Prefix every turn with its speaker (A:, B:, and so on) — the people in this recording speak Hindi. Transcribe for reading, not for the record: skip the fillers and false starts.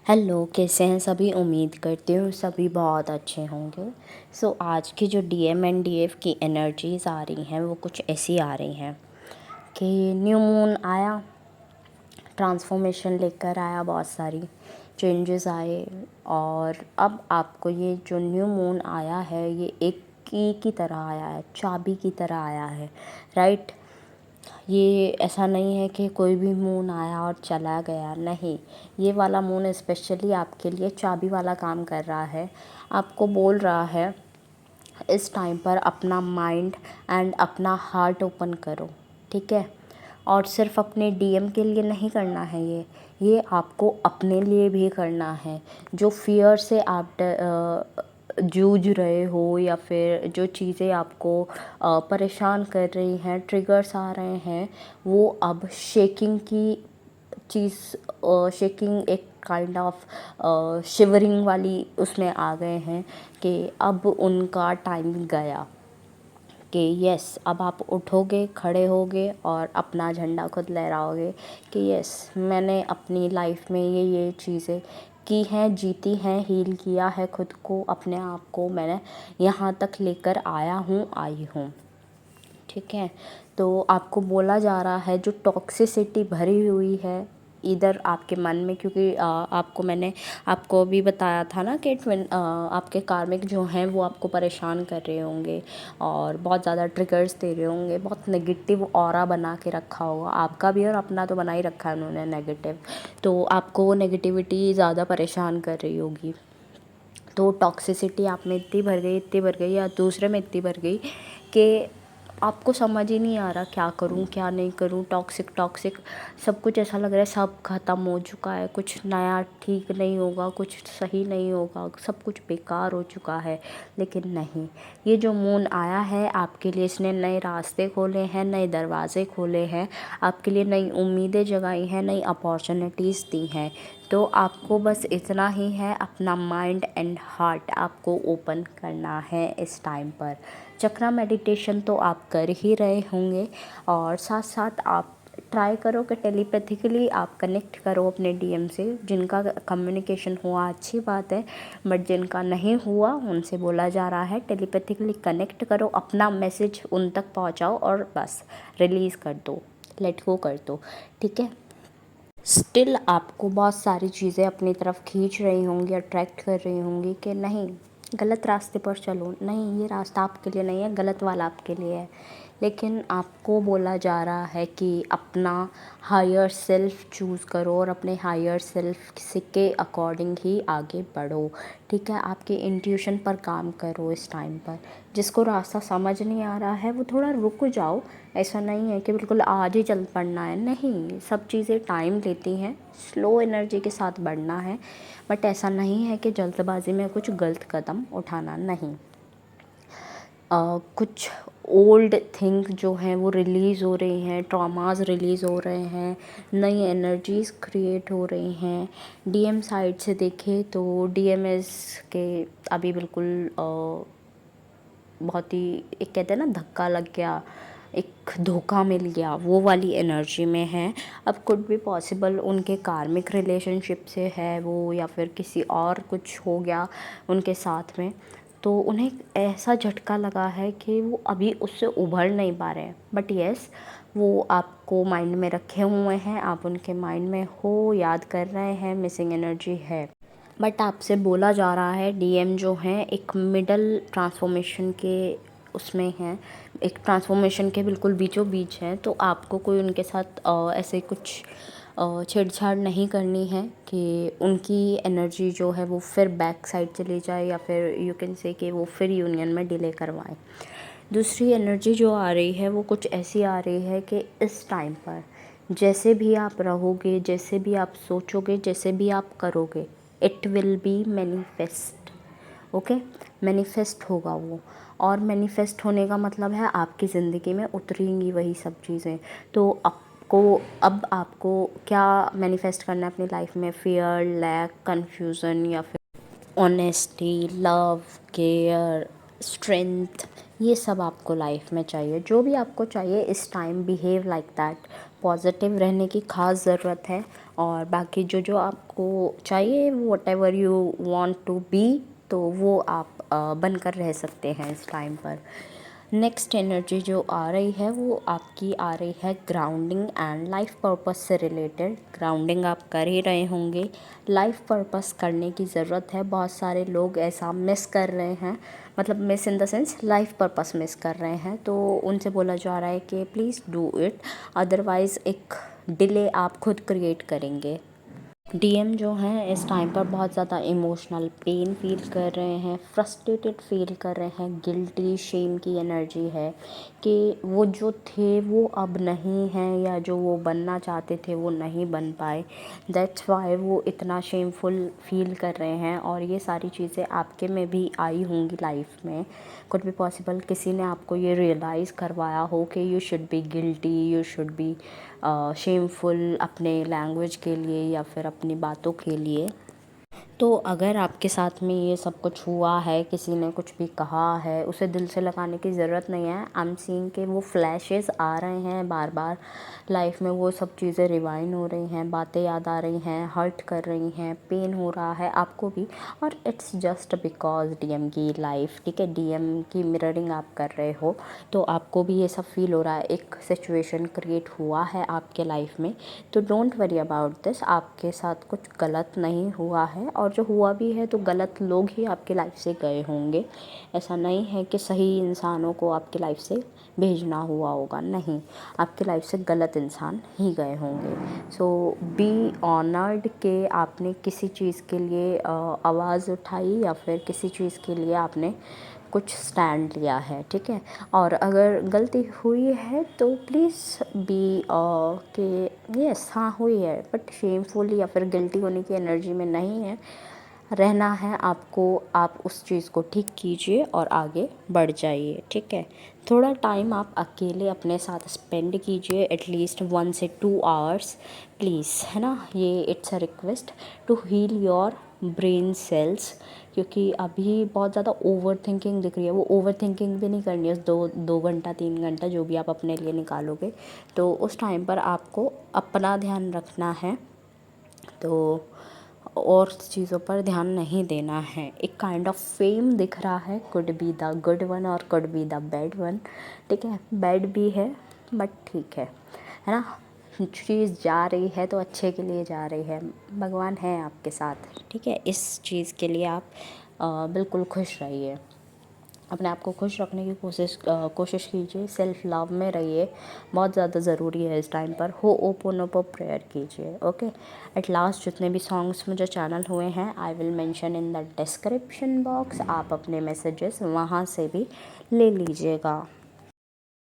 A: हेलो, कैसे हैं सभी। उम्मीद करती हूँ सभी बहुत अच्छे होंगे। आज की जो डीएम एंड डीएफ की एनर्जीज़ आ रही हैं वो कुछ ऐसी आ रही हैं कि न्यू मून आया, ट्रांसफॉर्मेशन लेकर आया, बहुत सारी चेंजेस आए। और अब आपको ये जो न्यू मून आया है ये एक की तरह आया है, चाबी की तरह आया है, राइट। ये ऐसा नहीं है कि कोई भी मून आया और चला गया, नहीं। ये वाला मून स्पेशली आपके लिए चाबी वाला काम कर रहा है। आपको बोल रहा है इस टाइम पर अपना माइंड एंड अपना हार्ट ओपन करो, ठीक है। और सिर्फ अपने डीएम के लिए नहीं करना है, ये आपको अपने लिए भी करना है। जो फियर से आप जूझ रहे हो या फिर जो चीज़ें आपको परेशान कर रही हैं, ट्रिगर्स आ रहे हैं, वो अब शेकिंग की चीज़, शेकिंग एक काइंड ऑफ शिवरिंग वाली उसमें आ गए हैं कि अब उनका टाइम गया कि यस, अब आप उठोगे, खड़े होगे और अपना झंडा खुद लहराओगे कि यस, मैंने अपनी लाइफ में ये चीज़ें की हैं, जीती हैं, हील किया है खुद को, अपने आप को मैंने यहाँ तक लेकर आई हूँ, ठीक है। तो आपको बोला जा रहा है जो टॉक्सिसिटी भरी हुई है इधर आपके मन में, क्योंकि आपको मैंने आपको अभी बताया था ना कि आपके कार्मिक जो हैं वो आपको परेशान कर रहे होंगे और बहुत ज़्यादा ट्रिगर्स दे रहे होंगे, बहुत नेगेटिव ऑरा बना के रखा होगा आपका भी और अपना तो बना ही रखा है उन्होंने नेगेटिव। तो आपको वो नेगेटिविटी ज़्यादा परेशान कर रही होगी। तो टॉक्सिसिटी आप में इतनी भर गई या दूसरे में इतनी भर गई कि आपको समझ ही नहीं आ रहा क्या करूं क्या नहीं करूं। टॉक्सिक सब कुछ ऐसा लग रहा है सब ख़त्म हो चुका है, कुछ नया ठीक नहीं होगा, कुछ सही नहीं होगा, सब कुछ बेकार हो चुका है। लेकिन नहीं, ये जो मून आया है आपके लिए, इसने नए रास्ते खोले हैं, नए दरवाज़े खोले हैं, आपके लिए नई उम्मीदें जगाई हैं, नई अपॉर्चुनिटीज़ दी हैं। तो आपको बस इतना ही है, अपना माइंड एंड हार्ट आपको ओपन करना है इस टाइम पर। चक्रा मेडिटेशन तो आप कर ही रहे होंगे और साथ साथ आप ट्राई करो कि टेलीपैथिकली आप कनेक्ट करो अपने डीएम से। जिनका कम्युनिकेशन हुआ अच्छी बात है, बट जिनका नहीं हुआ उनसे बोला जा रहा है टेलीपैथिकली कनेक्ट करो, अपना मैसेज उन तक पहुंचाओ और बस रिलीज़ कर दो, लेट गो कर दो, ठीक है। स्टिल आपको बहुत सारी चीज़ें अपनी तरफ खींच रही होंगी, अट्रैक्ट कर रही होंगी कि नहीं, गलत रास्ते पर चलो, नहीं ये रास्ता आपके लिए नहीं है, गलत वाला आपके लिए है। लेकिन आपको बोला जा रहा है कि अपना हायर सेल्फ चूज़ करो और अपने हायर सेल्फ के अकॉर्डिंग ही आगे बढ़ो, ठीक है। आपके इंट्यूशन पर काम करो इस टाइम पर। जिसको रास्ता समझ नहीं आ रहा है वो थोड़ा रुक जाओ। ऐसा नहीं है कि बिल्कुल आज ही चल पड़ना है, नहीं, सब चीज़ें टाइम लेती हैं, स्लो एनर्जी के साथ बढ़ना है। बट ऐसा नहीं है कि जल्दबाजी में कुछ गलत कदम उठाना नहीं। कुछ ओल्ड थिंग जो हैं वो रिलीज़ हो रही हैं, ट्रॉमास रिलीज़ हो रहे हैं, नई एनर्जीज़ क्रिएट हो रही हैं। डीएम साइड से देखें तो डीएमएस के अभी बिल्कुल बहुत ही, एक कहते हैं ना धक्का लग गया, एक धोखा मिल गया, वो वाली एनर्जी में है। अब कुड भी पॉसिबल उनके कार्मिक रिलेशनशिप से है वो, या फिर किसी और कुछ हो गया उनके साथ में, तो उन्हें ऐसा झटका लगा है कि वो अभी उससे उभर नहीं पा रहे हैं। बट येस, वो आपको माइंड में रखे हुए हैं, आप उनके माइंड में हो, याद कर रहे हैं, मिसिंग एनर्जी है। बट आपसे बोला जा रहा है डीएम जो हैं एक मिडल ट्रांसफॉर्मेशन के उसमें हैं, एक ट्रांसफॉर्मेशन के बिल्कुल बीचों बीच हैं। तो आपको कोई उनके साथ ऐसे कुछ छेड़छाड़ नहीं करनी है कि उनकी एनर्जी जो है वो फिर बैक साइड चली जाए, या फिर यू कैन से कि वो फिर यूनियन में डिले करवाएं। दूसरी एनर्जी जो आ रही है वो कुछ ऐसी आ रही है कि इस टाइम पर जैसे भी आप रहोगे, जैसे भी आप सोचोगे, जैसे भी आप करोगे, it will be manifest, okay. Manifest होगा वो, और मैनिफेस्ट होने का मतलब है आपकी ज़िंदगी में उतरेंगी वही सब चीज़ें। तो अब आपको क्या मैनिफेस्ट करना है अपनी लाइफ में? फियर, लैक, कन्फ्यूज़न, या फिर ऑनेस्टी, लव, केयर, स्ट्रेंथ, ये सब आपको लाइफ में चाहिए। जो भी आपको चाहिए इस time, behave like that. Positive रहने की ख़ास ज़रूरत है और बाकी जो जो आपको चाहिए, whatever you want to be, तो वो आप बनकर रह सकते हैं इस टाइम पर। नेक्स्ट एनर्जी जो आ रही है वो आपकी आ रही है ग्राउंडिंग एंड लाइफ पर्पस से रिलेटेड। ग्राउंडिंग आप कर ही रहे होंगे, लाइफ पर्पस करने की ज़रूरत है। बहुत सारे लोग ऐसा मिस कर रहे हैं, मतलब miss in the sense life purpose miss कर रहे हैं, तो उनसे बोला जा रहा है कि प्लीज़ डू इट, अदरवाइज़ एक डिले आप खुद क्रिएट करेंगे। डीएम जो हैं इस टाइम पर बहुत ज़्यादा इमोशनल पेन फील कर रहे हैं, फ्रस्ट्रेटेड फील कर रहे हैं, गिल्टी शेम की एनर्जी है कि वो जो थे वो अब नहीं हैं, या जो वो बनना चाहते थे वो नहीं बन पाए। दैट्स वाई वो इतना शेमफुल फील कर रहे हैं। और ये सारी चीज़ें आपके में भी आई होंगी लाइफ में, कुड बी पॉसिबल किसी ने आपको ये रियलाइज़ करवाया हो कि you should be guilty, you should be shameful अपने लैंग्वेज के लिए या फिर अपनी बातों के लिए। तो अगर आपके साथ में ये सब कुछ हुआ है, किसी ने कुछ भी कहा है, उसे दिल से लगाने की ज़रूरत नहीं है। आई एम सीइंग कि वो फ्लैशेस आ रहे हैं बार बार लाइफ में, वो सब चीज़ें रिवाइंड हो रही हैं, बातें याद आ रही हैं, हर्ट कर रही हैं, पेन हो रहा है आपको भी। और इट्स जस्ट बिकॉज डीएम की लाइफ, ठीक है, डीएम की मिररिंग आप कर रहे हो, तो आपको भी ये सब फील हो रहा है, एक सिचुएशन क्रिएट हुआ है आपके लाइफ में। तो डोंट वरी अबाउट दिस, आपके साथ कुछ गलत नहीं हुआ है, और जो हुआ भी है तो गलत लोग ही आपकी लाइफ से गए होंगे। ऐसा नहीं है कि सही इंसानों को आपकी लाइफ से भेजना हुआ होगा, नहीं, आपकी लाइफ से गलत इंसान ही गए होंगे। सो बी ऑनर्ड कि आपने किसी चीज़ के लिए आवाज़ उठाई या फिर किसी चीज़ के लिए आपने कुछ स्टैंड लिया है, ठीक है। और अगर गलती हुई है तो प्लीज़ बी कि यस हाँ हुई है, बट शेमफुल या फिर गिल्टी होने की एनर्जी में नहीं है रहना है आपको। आप उस चीज़ को ठीक कीजिए और आगे बढ़ जाइए, ठीक है। थोड़ा टाइम आप अकेले अपने साथ स्पेंड कीजिए, एटलीस्ट 1 से 2 आवर्स प्लीज़, है ना। ये it's a request to heal your brain cells, क्योंकि अभी बहुत ज़्यादा ओवर थिंकिंग दिख रही है। वो ओवर थिंकिंग भी नहीं करनी है, दो घंटा 3 घंटा जो भी आप अपने लिए निकालोगे, तो उस टाइम पर आपको अपना ध्यान रखना है, तो और चीज़ों पर ध्यान नहीं देना है। एक काइंड ऑफ फेम दिख रहा है, could be the good one और could be the bad one, ठीक है। बैड भी है बट ठीक है ना। चीज़ जा रही है तो अच्छे के लिए जा रही है, भगवान है आपके साथ, ठीक है। इस चीज़ के लिए आप बिल्कुल खुश रहिए, अपने आप को खुश रखने की कोशिश कीजिए, सेल्फ लव में रहिए, बहुत ज़्यादा ज़रूरी है इस टाइम पर। हो ओपोनोपो प्रेयर कीजिए, ओके। एट लास्ट जितने भी सॉन्ग्स मुझे चैनल हुए हैं I will mention in the description box, आप अपने मैसेजेस वहाँ से भी ले लीजिएगा।